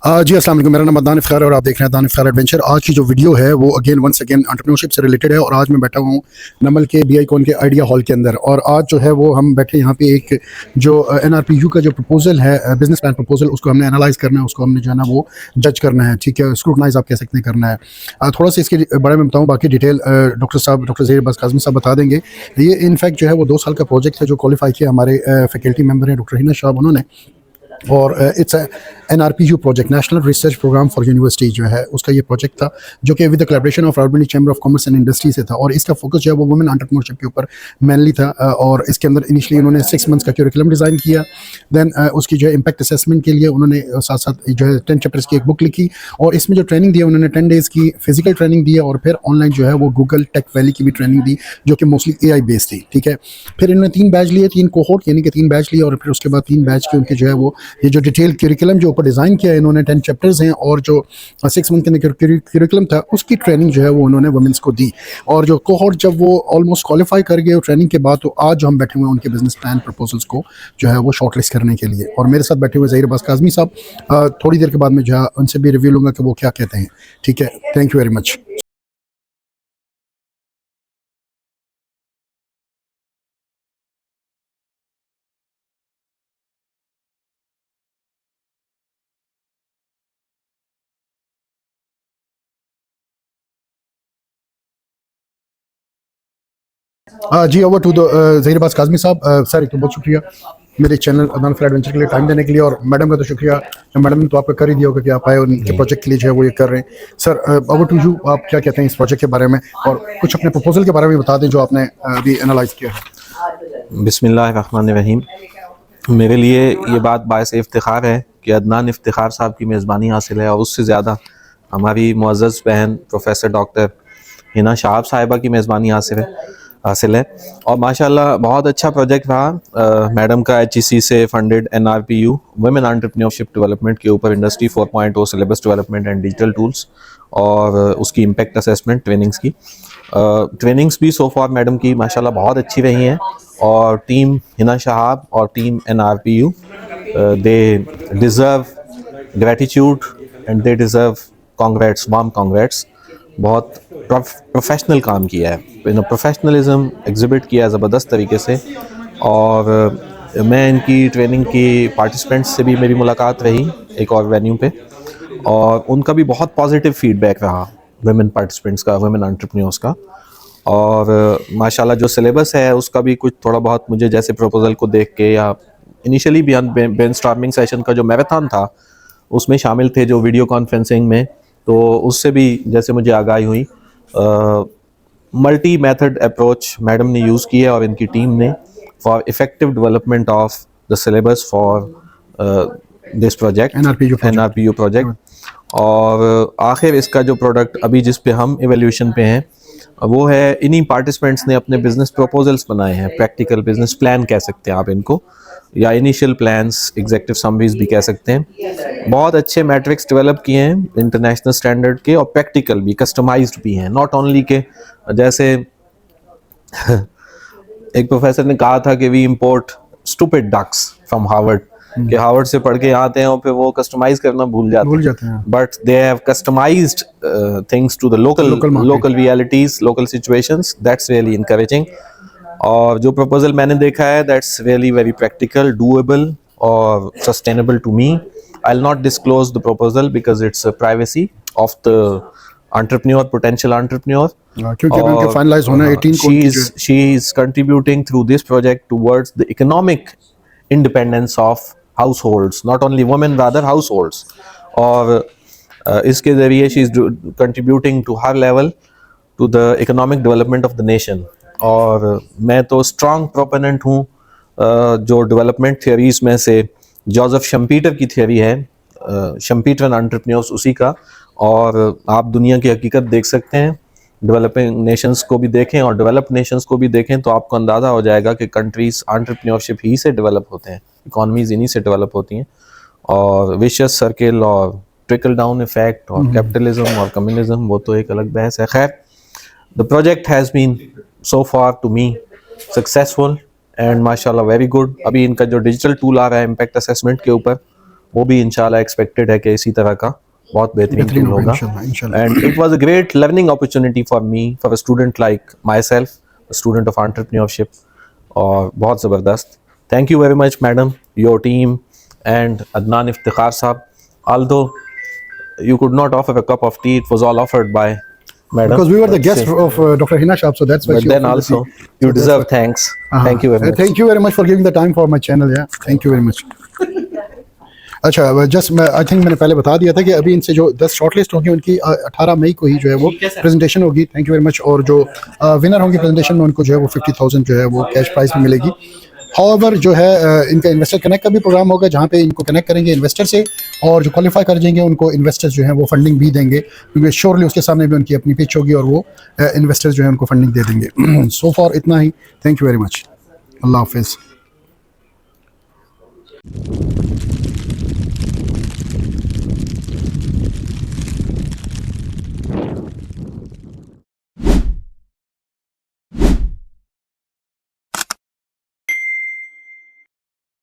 जी अस्सलाम वालेकुम। मेरा नाम अदनान इफ्तिखार है और आप देख रहे हैं अदनान इफ्तिखार एडवेंचर। आज की जो वीडियो है वो अगेन वंस अगेन एंटरप्रेन्योरशिप से रिलेटेड है और आज मैं बैठा हुआ हूँ नमल के BI कॉन के आइडिया हॉल के अंदर। और आज जो है वो हम बैठे यहाँ पे एक जो NRPU का जो प्रपोजल है, बिजनेस प्लान प्रपोजल, उसको हमने एनालाइज करना है, उसको हमने जो है ना वो जज करना है, ठीक है, स्क्रूटनाइज आप कह सकते हैं करना है। थोड़ा सा इसके बारे में बताऊँ, बाकी डिटेल डॉक्टर ज़हीर अब्बास काज़मी साहब बता देंगे। ये इनफैक्ट जो है वो 2 साल का प्रोजेक्ट है जो क्वालिफाई किया हमारे फैकल्टी मेम्बर हैं डॉक्टर हिना साहब उन्होंने। और it's NRPU project, national research program for university जो है उसका ये प्रोजेक्ट था जो कि with the collaboration of Rawalpindi chamber of commerce and industry से था। और इसका फोकस जो है वो वुमेन एंटरप्रेन्योरशिप के ऊपर मेनली था। और इसके अंदर इनिशियली उन्होंने 6 मंथ्स का करिकुलम डिज़ाइन किया। देन उसकी जो है इम्पैक्ट असेसमेंट के लिए उन्होंने साथ साथ जो है 10 चैप्टर्स की एक बुक लिखी और इसमें जो ट्रेनिंग दी उन्होंने 10 डेज़ की फिजिकल ट्रेनिंग दी है और फिर ऑनलाइन जो है वो गूगल टेक वैली की भी ट्रेनिंग दी जो कि मोस्टली AI बेस्ड थी, ठीक है। फिर इन्होंने 3 बैच लिए, 3 कोहोर्ट यानी कि 3 बैच लिए और फिर उसके बाद 3 बैच के उनके जो है वो ये जो डिटेल करिकुलम जो ऊपर डिज़ाइन किया है इन्होंने 10 चैप्टर्स हैं और जो 6 मंथ के अंदर करिकुलम था उसकी ट्रेनिंग जो है वो उन्होंने वुमेन्स को दी। और जो कोहोर्ट जब वो ऑलमोस्ट क्वालिफाई कर गए ट्रेनिंग के बाद, तो आज जो हम बैठे हुए हैं उनके बिजनेस प्लान प्रपोजल्स को जो है वो शॉर्टलिस्ट करने के लिए। और मेरे साथ बैठे हुए ज़हीर अब्बास काज़मी साहब। थोड़ी देर के बाद मैं जो है उनसे भी रिव्यू लूँगा कि वो क्या कहते हैं, ठीक है। Thank you very much. जी, over to the Zaheer Abbas Kazmi साहब। सर एक तो बहुत शुक्रिया मेरे चैनल अदनान इफ्तिखार एडवेंचर के लिए टाइम देने के लिए, और मैडम का तो शुक्रिया, मैडम ने तो आपका कर ही दिया होगा कि आप आए और उनके प्रोजेक्ट के लिए जो है वो ये कर रहे हैं। सर ओवर टू यू, आप क्या कहते हैं इस प्रोजेक्ट के बारे में और कुछ अपने प्रपोजल के बारे में बता दें जो आपने अभी एनालाइज किया है। बिस्मिल्लाहिर्रहमानिर्रहीम। मेरे लिए ये बात बायस इफ्तिखार है कि अदनान इफ्तिखार साहब की मेज़बानी हासिल है और उससे ज़्यादा हमारी मुअज़्ज़ज़ बहन प्रोफेसर डॉक्टर हिना शाहब साहिबा की मेज़बानी हासिल है। और माशाल्लाह बहुत अच्छा प्रोजेक्ट रहा। मैडम का HEC से funded NRPU women entrepreneurship development के ऊपर industry 4.0 syllabus development and digital tools और उसकी इम्पैक्ट असेसमेंट ट्रेनिंग्स की ट्रेनिंग्स भी सो फार मैडम की माशाल्लाह बहुत अच्छी रही हैं। और टीम हिना शाहब और team NRPU they deserve gratitude and they deserve congrats, warm congrats. बहुत प्रोफेशनल काम किया है, प्रोफेशनलिज्म एग्जिबिट किया है ज़बरदस्त तरीके से। और मैं इनकी ट्रेनिंग की पार्टिसिपेंट्स से भी मेरी मुलाकात रही एक और वेन्यू पे और उनका भी बहुत पॉजिटिव फीडबैक रहा वुमेन पार्टिसिपेंट्स का, वुमेन एंटरप्रेन्योर्स का। और माशाल्लाह जो सिलेबस है उसका भी कुछ थोड़ा बहुत मुझे जैसे प्रपोजल को देख के या इनिशियली ब्रेनस्टॉर्मिंग सेशन का जो मैराथन था उसमें शामिल थे जो वीडियो कॉन्फ्रेंसिंग में, तो उससे भी जैसे मुझे आगाही हुई मल्टी मेथड अप्रोच मैडम ने यूज़ की है और इनकी टीम ने for effective development of the syllabus for this project NRPU project. और आखिर इसका जो प्रोडक्ट अभी जिस पे हम इवैल्यूएशन पे हैं वो है इन्हीं पार्टिसिपेंट्स ने अपने बिजनेस प्रपोजल्स बनाए हैं, प्रैक्टिकल बिजनेस प्लान कह सकते हैं आप इनको, या इनिशियल प्लान्स, एग्जेक्टिव समरीज भी कह सकते हैं। बहुत अच्छे मैट्रिक्स डेवलप किए हैं इंटरनेशनल स्टैंडर्ड के और प्रैक्टिकल भी, कस्टमाइज्ड भी हैं। नॉट ओनली के जैसे एक प्रोफेसर ने कहा था कि we import stupid ducks from Harvard, कि हार्वर्ड से पढ़ के आते हैं और फिर वो कस्टमाइज करना भूल जाते हैं। But they have customized things to the local realities, local situations. That's really encouraging. और जो प्रपोजल मैंने देखा है that's really very practical, doable और sustainable to me. I will not disclose the proposal because it's privacy of the entrepreneur, potential entrepreneur. क्योंकि उनके finalise होना 18 को she is contributing through this project towards the economic independence of households, not only women rather households. और इसके ज़रिए she is contributing to her level to the economic development of the nation. और मैं तो strong proponent हूँ जो development theories में से जोसेफ शम्पीटर की थियरी है, शम्पीटर एंटरप्रेन्योर्स उसी का। और आप दुनिया की हकीकत देख सकते हैं, डेवलपिंग नेशंस को भी देखें और डेवलप्ड नेशंस को भी देखें तो आपको अंदाज़ा हो जाएगा कि कंट्रीज़ एंटरप्रेन्योरशिप ही से डेवलप होते हैं, इकॉनमीज़ इन्हीं से डेवलप होती हैं। और विशियस सर्किल और ट्रिकल डाउन इफेक्ट और कैपिटलिज्म और कम्युनिज्म वो तो एक अलग बहस है। खैर, the project has been so far to me successful and माशाल्लाह वेरी गुड। अभी इनका जो डिजिटल टूल आ रहा है इम्पैक्ट असेसमेंट के ऊपर वो भी इंशाल्लाह एक्सपेक्टेड है कि इसी तरह का बहुत बेहतरीन बेहतरीन टूल होगा होगा. इंशाल्लाह. And it was a great learning opportunity for me, for a student like myself, a student of entrepreneurship. और बहुत ज़बरदस्त. Thank you very much, madam, your team, and Adnan Iftikhar साहब. Although you could not offer a cup of tea, it was all offered by madam. Because we were the But guests say- of Dr. Hina Shab, so that's why But she then offered the also, tea. you So that's deserve why- thanks. हाँ, Thank you very much. Thank you very much for giving the time for my channel. Yeah, thank you very much. अच्छा, just मैं I think मैंने पहले बता दिया था कि अभी इनसे जो 10 शॉर्टलिस्ट होंगी उनकी 18 मई को ही जो है वो प्रेजेंटेशन होगी. Thank you very much. और जो विनर होंगे प्रेजेंटेशन में उनको जो है वो 50,000 जो है वो कैश प्राइस में मिलेगी. हाउएवर जो है इनका इन्वेस्टर कनेक्ट का भी प्रोग्राम होगा जहाँ पे इनको कनेक्ट करेंगे इन्वेस्टर से, और जो क्वालिफाई कर जाएंगे उनको इन्वेस्टर्स जो हैं वो फंडिंग भी देंगे, क्योंकि श्योरली उसके सामने भी उनकी अपनी पिच होगी और वो इन्वेस्टर्स जो है उनको फंडिंग दे देंगे. सो फॉर इतना ही. Thank you very much. अल्लाह हाफिज़.